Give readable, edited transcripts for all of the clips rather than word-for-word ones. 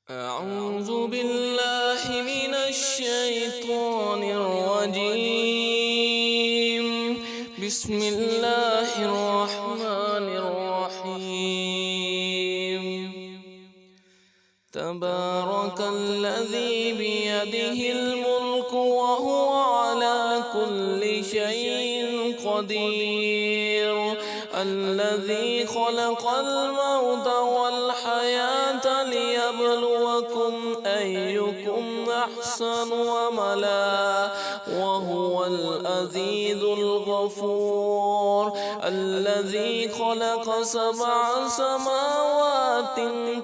أعوذ بالله من الشيطان الرجيم. بسم الله الرحمن الرحيم. تبارك الذي بيده الملك وهو على كل شيء قدير، الذي خلق الموت والحياة ليبلوكم أيكم أحسن عملا وهو العزيز الغفور، الذي خلق 7 سماوات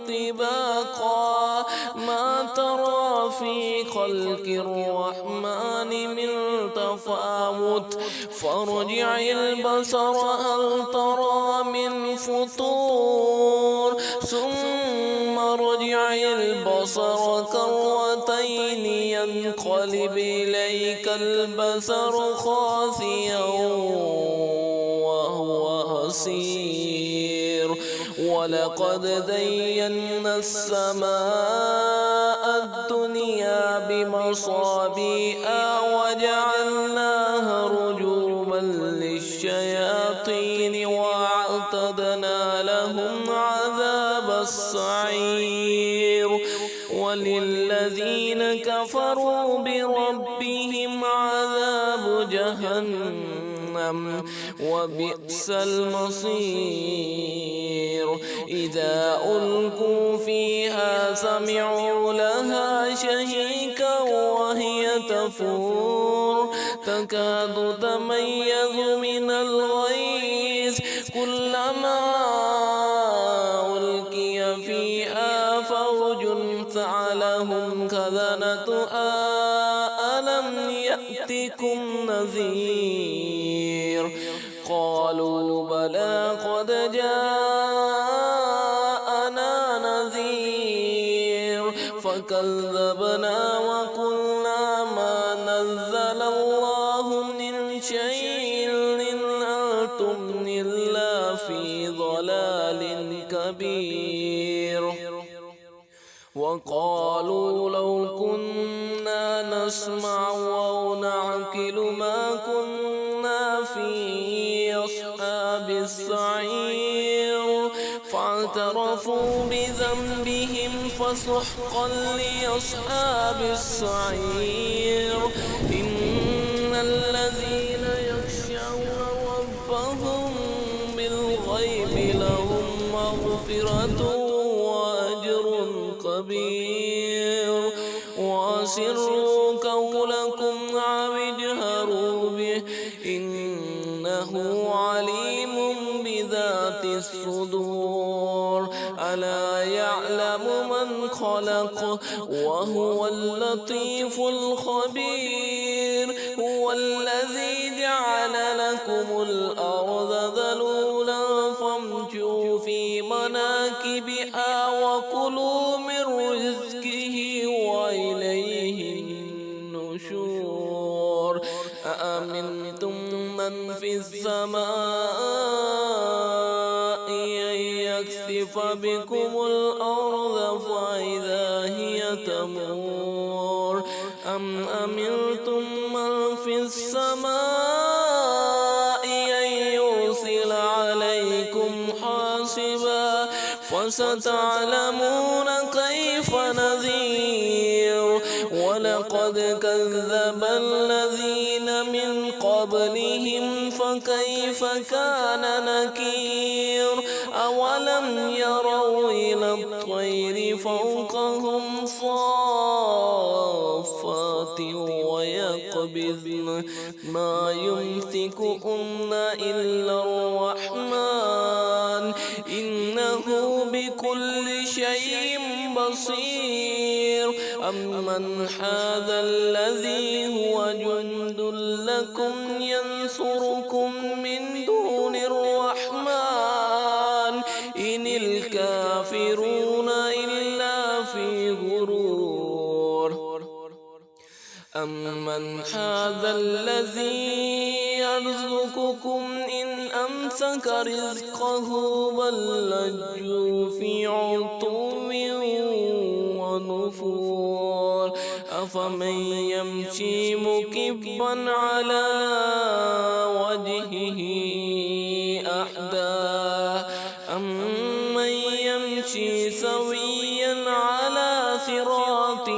طباقا ما ترى في خلق الرحمن من تفاوت فارجع البصر هل ترى من فطور ثم ارجع البصر كرتين ينقلب إليك البصر خاسئا وهو حسير، ولقد زينا السماء الدنيا بمصابيح وجعلناها رجوما للشياطين وأعتدنا لهم عذاب السعير، وللذين كفروا بربهم عذاب جهنم وبئس المصير. إذا ألقوا فيها سمعوا لها شهيقا وهي تفور تكاد تميز من الغيظ كلما ألقي فيها فوج سألهم خزنتها ألم يأتكم نذير قالوا بلى قد جاءنا نذير فكذبنا وقلنا ما نزل الله من شيء إن أنتم إلا في ضلال كبير. وقالوا لو كنا نسمع أو نعقل ما كنا في أصحاب السعير فاعترفوا بذنبهم فسحقا لأصحاب السعير. إن الذين يخشون ربهم بالغيب لهم مغفرة وأجر كبير. وأسروا قولكم أو اجهروا به إنه عليم بذات الصدور. ألا يعلم من خلق وهو اللطيف الخبير. هو الذي جعل لكم الأرض ذلولا فامشوا في مناكبها وكلوا من رزقه وإليه النشور. أأمنتم من في السماء أن يكسف بكم الأرض فإذا هي تمور أم أمنتم من في السماء أن يرسل عليكم حاصبا فستعلمون كيف نذير. ولقد كذب الذين من قبلهم فكيف كان نكير. أولم يروا إلى الطير فوقهم صافات ويقبضن ما يمسكهن إلا الرحمن إنه بكل شيء بصير. أمن هذا الذي هو جند لكم ينصركم من دون الرحمن إن الكافرون إلا في غرور. أمن هذا الذي يرزقكم إن أمسك رزقه بل لجوا في عتو أفمن يمشي مكبا على وجهه أهدى أمن يمشي سويا على صراط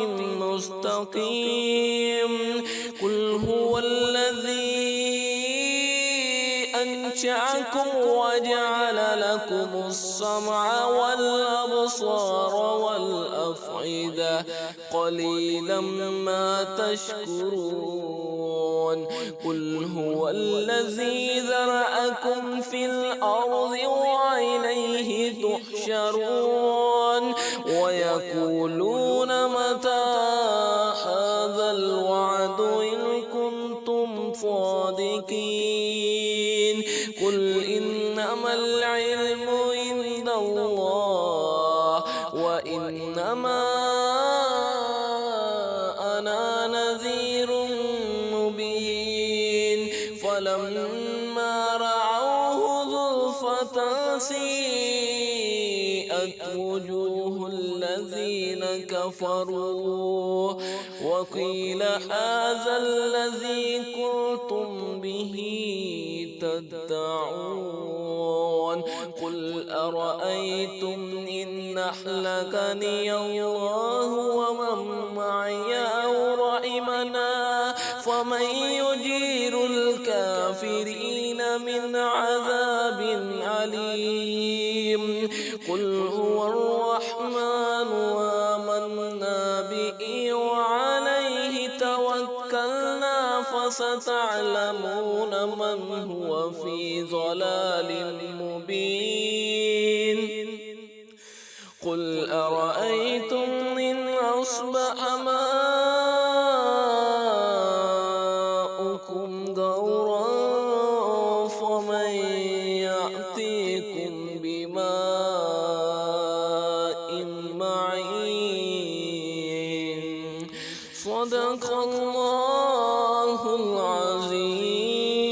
مستقيم قل هو الذي أنشأكم وجعل لكم السمع والأبصار والأفئدة قليلا ما تشكرون قل هو الذي ذرأكم في الأرض وإليه تحشرون ويقولون متى هذا الوعد إن كنتم صادقين قل إنما العلم عند الله وإنما أنا نذير مبين فلما رأوه زلفة سيئت وجوه الذين كفروا وقيل هذا الذي كنتم به تدعون قل أرأيتم إن أهلكني الله ومن معي أو رحمنا فمن يجير الكافرين من عذاب أليم قل هو الرحمن آمنا به وعليه توكلنا فستعلمون من هو في ضلال مبين قل أرأيتم إن أصبح ماؤكم غورا فمن يأتيكم بماء معين صدق الله العظيم.